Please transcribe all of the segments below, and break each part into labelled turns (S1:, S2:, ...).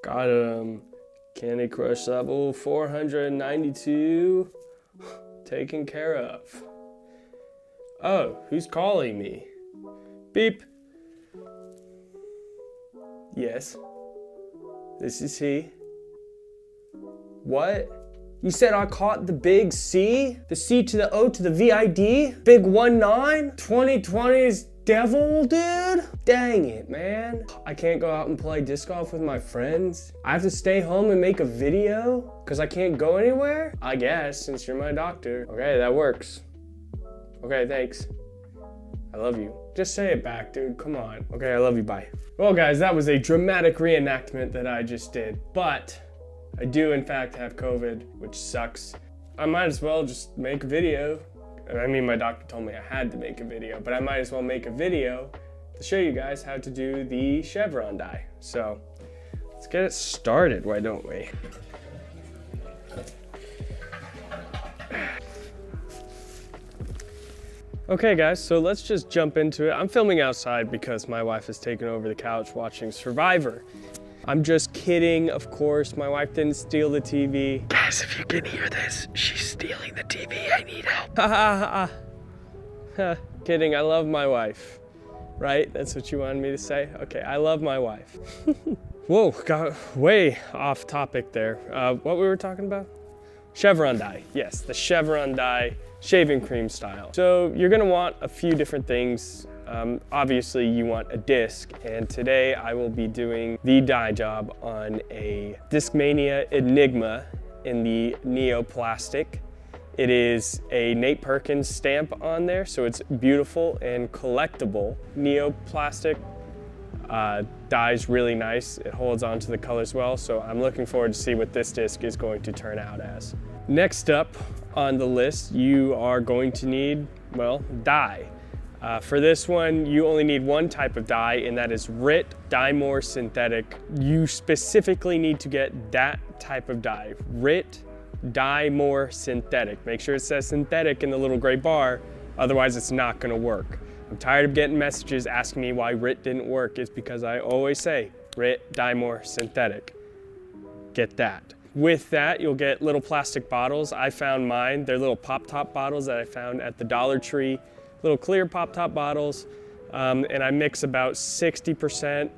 S1: Got him. Candy Crush level 492. Taken care of. Oh, who's calling me? Beep. Yes. This is he. What? You said I caught the big C? The C to the O to the VID? Big 1-9? 2020's devil, dude? Dang it, man. I can't go out and play disc golf with my friends. I have to stay home and make a video? Cause I can't go anywhere? I guess, since you're my doctor. Okay, that works. Okay, thanks. I love you. Just say it back, dude, come on. Okay, I love you, bye. Well guys, that was a dramatic reenactment that I just did, but I do in fact have COVID, which sucks. I might as well just make a video. I mean, my doctor told me I had to make a video, but I might as well make a video to show you guys how to do the Chevron dye. So let's get it started, why don't we? Okay guys, so let's just jump into it. I'm filming outside because my wife has taken over the couch watching Survivor. I'm just kidding, of course. My wife didn't steal the TV. Guys, if you can hear this, she's stealing the TV. I need help. Ha ha ha. Kidding, I love my wife. Right? That's what you wanted me to say? Okay, I love my wife. Whoa, got way off topic there. What we were talking about? Chevron dye. Yes, the Chevron dye shaving cream style. So you're gonna want a few different things. Obviously you want a disc, and today I will be doing the dye job on a Discmania Enigma in the neoplastic. It is a Nate Perkins stamp on there, so it's beautiful and collectible. Neoplastic dye's really nice. It holds on to the colors well, so I'm looking forward to see what this disc is going to turn out as. Next up on the list, you are going to need, well, dye. For this one, you only need one type of dye, and that is RIT Dye-More Synthetic. You specifically need to get that type of dye, RIT Dye-More Synthetic. Make sure it says synthetic in the little gray bar, otherwise it's not gonna work. I'm tired of getting messages asking me why RIT didn't work. It's because I always say RIT Dye-More Synthetic. Get that. With that, you'll get little plastic bottles. I found mine. They're little pop-top bottles that I found at the Dollar Tree. Little clear pop-top bottles, and I mix about 60%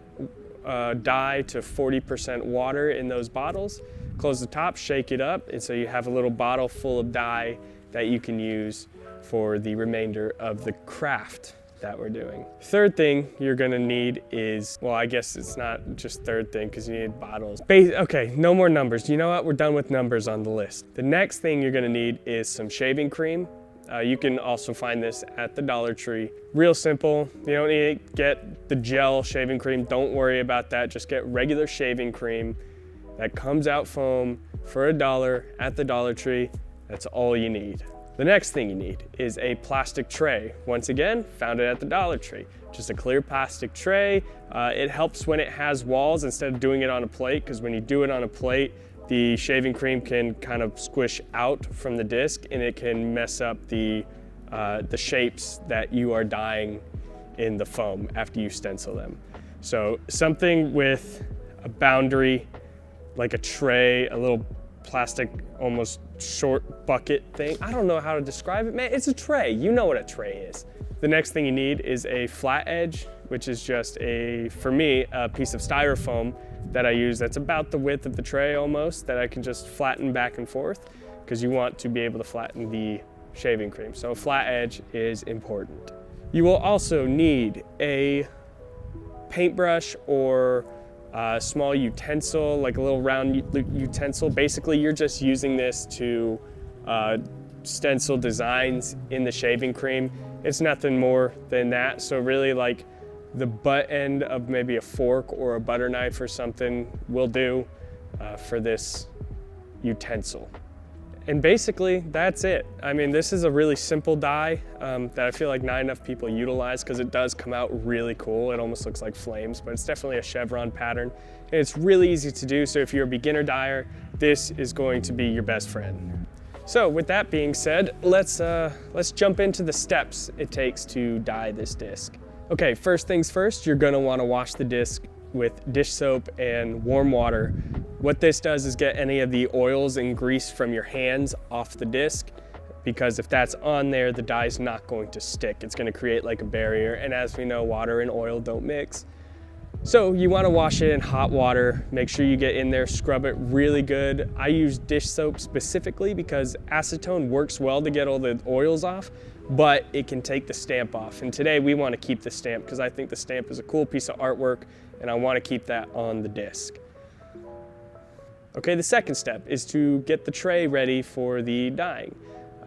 S1: dye to 40% water in those bottles. Close the top, shake it up, and so you have a little bottle full of dye that you can use for the remainder of the craft that we're doing. Third thing you're gonna need is, well, I guess it's not just third thing because you need bottles. Okay, no more numbers. You know what? We're done with numbers on the list. The next thing you're gonna need is some shaving cream. You can also find this at the Dollar Tree. Real simple. You don't need to get the gel shaving cream. Don't worry about that. Just get regular shaving cream that comes out foam for $1 at the Dollar Tree. That's all you need. The next thing you need is a plastic tray. Once again, found it at the Dollar Tree. Just a clear plastic tray. It helps when it has walls instead of doing it on a plate, because when you do it on a plate, the shaving cream can kind of squish out from the disc and it can mess up the shapes that you are dyeing in the foam after you stencil them. So something with a boundary, like a tray, a little plastic, almost short bucket thing. I don't know how to describe it, man. It's a tray. You know what a tray is. The next thing you need is a flat edge, which is just for me, a piece of styrofoam that I use that's about the width of the tray almost, that I can just flatten back and forth, because you want to be able to flatten the shaving cream. So a flat edge is important. You will also need a paintbrush or a small utensil, like a little round utensil. Basically, you're just using this to stencil designs in the shaving cream. It's nothing more than that. So really, like, the butt end of maybe a fork or a butter knife or something will do for this utensil. And basically, that's it. I mean, this is a really simple dye that I feel like not enough people utilize, because it does come out really cool. It almost looks like flames, but it's definitely a chevron pattern. And it's really easy to do, so if you're a beginner dyer, this is going to be your best friend. So with that being said, let's jump into the steps it takes to dye this disc. Okay, first things first, you're gonna wanna wash the disc with dish soap and warm water. What this does is get any of the oils and grease from your hands off the disc, because if that's on there, the dye is not going to stick. It's gonna create like a barrier, and as we know, water and oil don't mix. So you wanna wash it in hot water, make sure you get in there, scrub it really good. I use dish soap specifically because acetone works well to get all the oils off, but it can take the stamp off. And today we wanna keep the stamp because I think the stamp is a cool piece of artwork and I wanna keep that on the disc. Okay, the second step is to get the tray ready for the dyeing.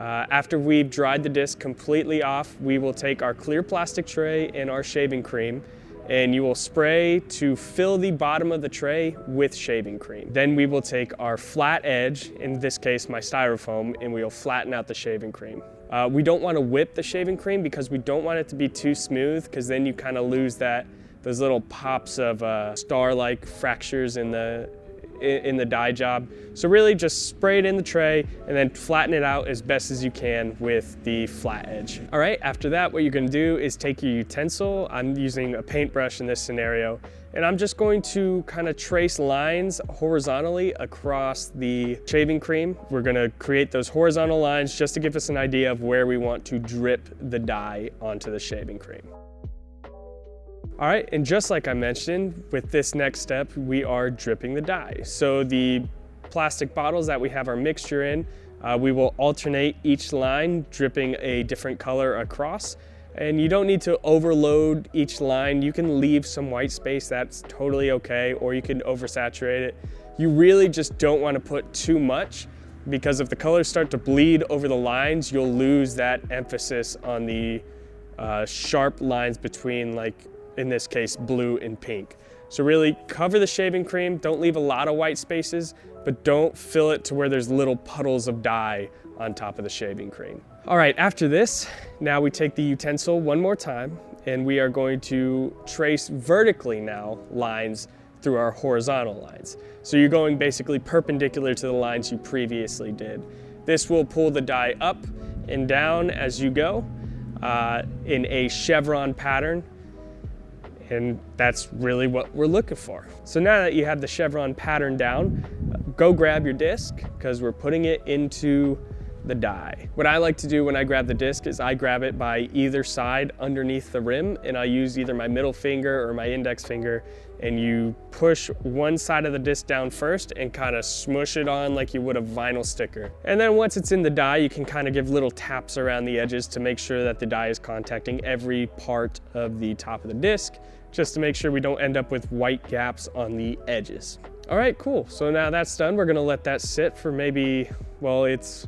S1: After we've dried the disc completely off, we will take our clear plastic tray and our shaving cream, and you will spray to fill the bottom of the tray with shaving cream. Then we will take our flat edge, in this case my styrofoam, and we'll flatten out the shaving cream. We don't want to whip the shaving cream because we don't want it to be too smooth, because then you kind of lose those little pops of star-like fractures in the dye job. So really just spray it in the tray and then flatten it out as best as you can with the flat edge. All right, after that, what you're gonna do is take your utensil. I'm using a paintbrush in this scenario, and I'm just going to kind of trace lines horizontally across the shaving cream. We're gonna create those horizontal lines just to give us an idea of where we want to drip the dye onto the shaving cream. All right, and just like I mentioned, with this next step, we are dripping the dye. So the plastic bottles that we have our mixture in, we will alternate each line, dripping a different color across. And you don't need to overload each line. You can leave some white space, that's totally okay, or you can oversaturate it. You really just don't want to put too much, because if the colors start to bleed over the lines, you'll lose that emphasis on the sharp lines between, like, in this case, blue and pink. So really cover the shaving cream, don't leave a lot of white spaces, but don't fill it to where there's little puddles of dye on top of the shaving cream. All right, after this, now we take the utensil one more time, and we are going to trace vertically now lines through our horizontal lines. So you're going basically perpendicular to the lines you previously did. This will pull the dye up and down as you go in a chevron pattern. And that's really what we're looking for. So now that you have the chevron pattern down, go grab your disc, because we're putting it into the dye. What I like to do when I grab the disc is I grab it by either side underneath the rim, and I use either my middle finger or my index finger, and you push one side of the disc down first and kind of smush it on like you would a vinyl sticker. And then once it's in the dye, you can kind of give little taps around the edges to make sure that the dye is contacting every part of the top of the disc, just to make sure we don't end up with white gaps on the edges. All right, cool. So now that's done, we're gonna let that sit for maybe, well, it's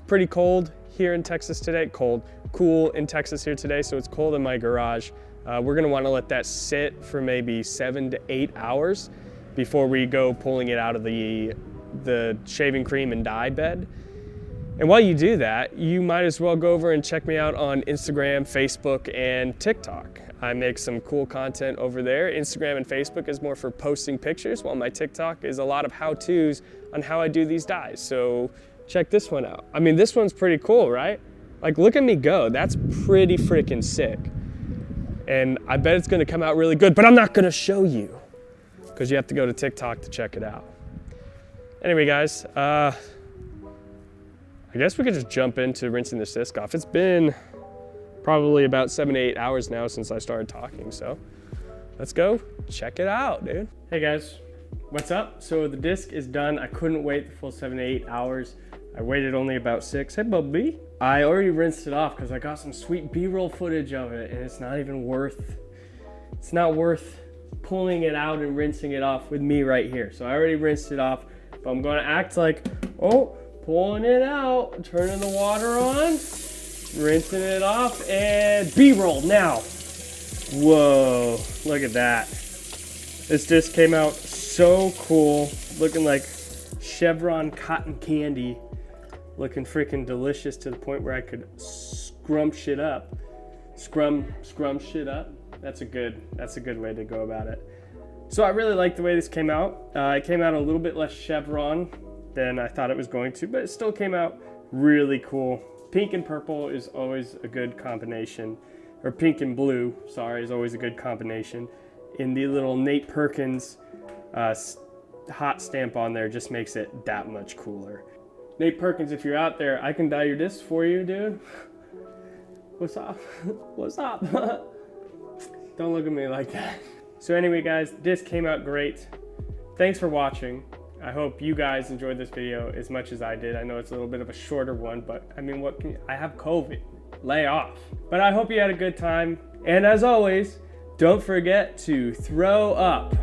S1: pretty cold here in Texas today. Cool in Texas here today, so it's cold in my garage. We're gonna wanna let that sit for maybe 7 to 8 hours before we go pulling it out of the shaving cream and dye bed. And while you do that, you might as well go over and check me out on Instagram, Facebook, and TikTok. I make some cool content over there. Instagram and Facebook is more for posting pictures, while my TikTok is a lot of how-tos on how I do these dyes. So check this one out. I mean, this one's pretty cool, right? Like, look at me go. That's pretty freaking sick. And I bet it's gonna come out really good, but I'm not gonna show you, because you have to go to TikTok to check it out. Anyway, guys, I guess we could just jump into rinsing this disc off. It's been probably about 7 to 8 hours now since I started talking, so let's go check it out, dude. Hey guys, what's up? So the disc is done. I couldn't wait the full 7 to 8 hours. I waited only about 6. Hey, Bubby. I already rinsed it off because I got some sweet B-roll footage of it, and it's not worth pulling it out and rinsing it off with me right here. So I already rinsed it off, but I'm gonna act like, oh, pulling it out, turning the water on, rinsing it off, and B-roll now. Whoa, look at that. This disc came out so cool, looking like Chevron cotton candy, looking freaking delicious to the point where I could scrum shit up. Scrum shit up. That's a good way to go about it. So I really like the way this came out. It came out a little bit less Chevron than I thought it was going to, but it still came out really cool. Pink and purple is always a good combination, or pink and blue, sorry, is always a good combination. And the little Nate Perkins hot stamp on there just makes it that much cooler. Nate Perkins, if you're out there, I can dye your discs for you, dude. What's up? What's up? Don't look at me like that. So anyway, guys, this came out great. Thanks for watching. I hope you guys enjoyed this video as much as I did. I know it's a little bit of a shorter one, but I mean, I have COVID. Lay off. But I hope you had a good time. And as always, don't forget to throw up.